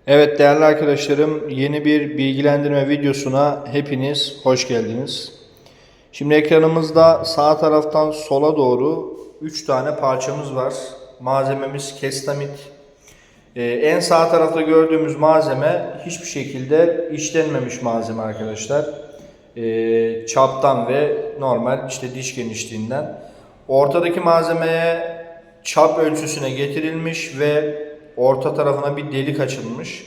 Evet değerli arkadaşlarım, yeni bir bilgilendirme videosuna hepiniz hoş geldiniz. Şimdi ekranımızda sağ taraftan sola doğru 3 tane parçamız var. Malzememiz kestamit. En sağ tarafta gördüğümüz malzeme hiçbir şekilde işlenmemiş malzeme arkadaşlar. Çaptan ve normal işte diş genişliğinden. Ortadaki malzemeye çap ölçüsüne getirilmiş ve orta tarafına bir delik açılmış.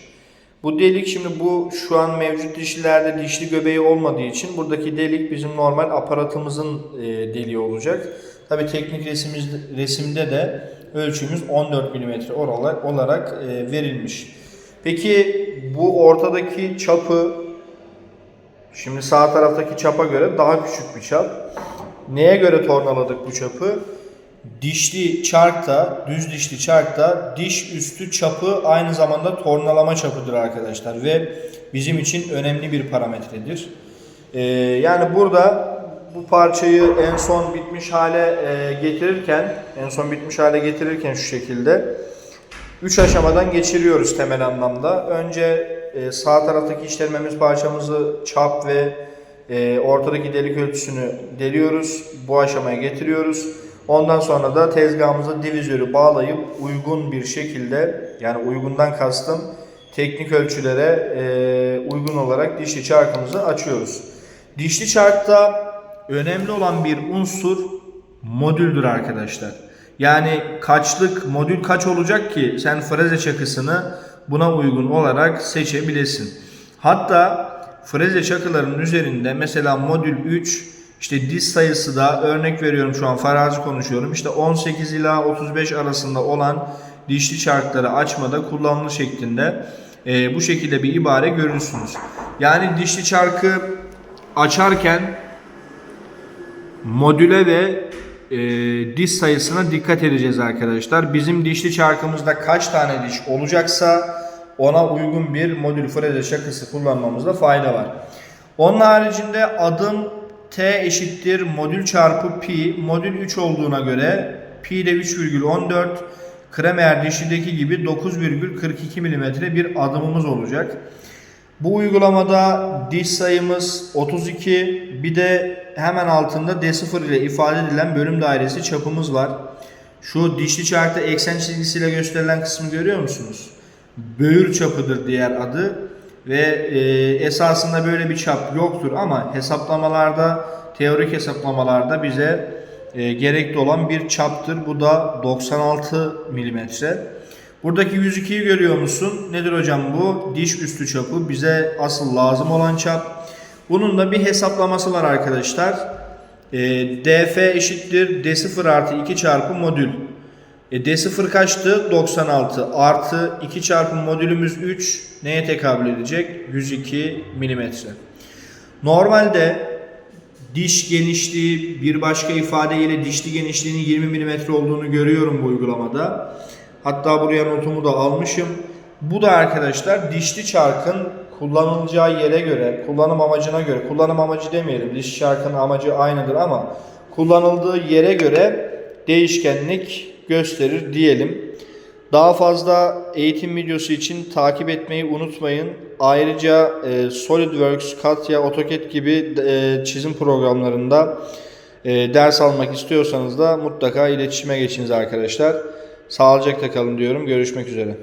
Bu delik şimdi bu şu an mevcut dişlilerde dişli göbeği olmadığı için buradaki delik bizim normal aparatımızın deliği olacak. Tabi teknik resimde de ölçümüz 14 mm olarak verilmiş. Peki bu ortadaki çapı şimdi sağ taraftaki çapa göre daha küçük bir çap. Neye göre tornaladık bu çapı? Dişli çarkta, düz dişli çarkta diş üstü çapı aynı zamanda tornalama çapıdır arkadaşlar ve bizim için önemli bir parametredir. Yani burada bu parçayı en son bitmiş hale getirirken şu şekilde 3 aşamadan geçiriyoruz temel anlamda. Önce sağ taraftaki işlememiz parçamızı çap ve ortadaki delik ölçüsünü deliyoruz. Bu aşamaya getiriyoruz. Ondan sonra da tezgahımıza divizörü bağlayıp uygun bir şekilde, yani uygundan kastım teknik ölçülere uygun olarak dişli çarkımızı açıyoruz. Dişli çarkta önemli olan bir unsur modüldür arkadaşlar. Yani modül kaç olacak ki sen freze çakısını buna uygun olarak seçebilesin. Hatta freze çakılarının üzerinde mesela modül 3 işte diş sayısı da örnek veriyorum, şu an farazi konuşuyorum, işte 18 ila 35 arasında olan dişli çarkları açmada kullanılır şeklinde bu şekilde bir ibare görürsünüz. Yani dişli çarkı açarken modüle ve diş sayısına dikkat edeceğiz arkadaşlar. Bizim dişli çarkımızda kaç tane diş olacaksa ona uygun bir modül freze çakısı kullanmamızda fayda var. Onun haricinde adım T eşittir modül çarpı pi. Modül 3 olduğuna göre pi de 3,14, Kremer dişideki gibi 9,42 mm bir adımımız olacak. Bu uygulamada diş sayımız 32, bir de hemen altında D0 ile ifade edilen bölüm dairesi çapımız var. Şu dişli çarkta eksen çizgisiyle gösterilen kısmı görüyor musunuz? Böğür çapıdır diğer adı. Ve esasında böyle bir çap yoktur ama hesaplamalarda, teorik hesaplamalarda bize gerekli olan bir çaptır. Bu da 96 mm. Buradaki 102'yi görüyor musun? Nedir hocam bu? Diş üstü çapı, bize asıl lazım olan çap. Bunun da bir hesaplaması var arkadaşlar. DF eşittir D0 artı 2 çarpı modül. D0 kaçtı? 96 artı 2 çarpı modülümüz 3 neye tekabül edecek? 102 mm. Normalde diş genişliği, bir başka ifadeyle dişli genişliğinin 20 mm olduğunu görüyorum bu uygulamada. Hatta buraya notumu da almışım. Bu da arkadaşlar dişli çarkın kullanılacağı yere göre, kullanım amacına göre, kullanım amacı demeyelim, dişli çarkın amacı aynıdır ama kullanıldığı yere göre değişkenlik gösterir diyelim. Daha fazla eğitim videosu için takip etmeyi unutmayın. Ayrıca SolidWorks, Katya, AutoCAD gibi çizim programlarında ders almak istiyorsanız da mutlaka iletişime geçiniz arkadaşlar. Sağlıcakla kalın diyorum. Görüşmek üzere.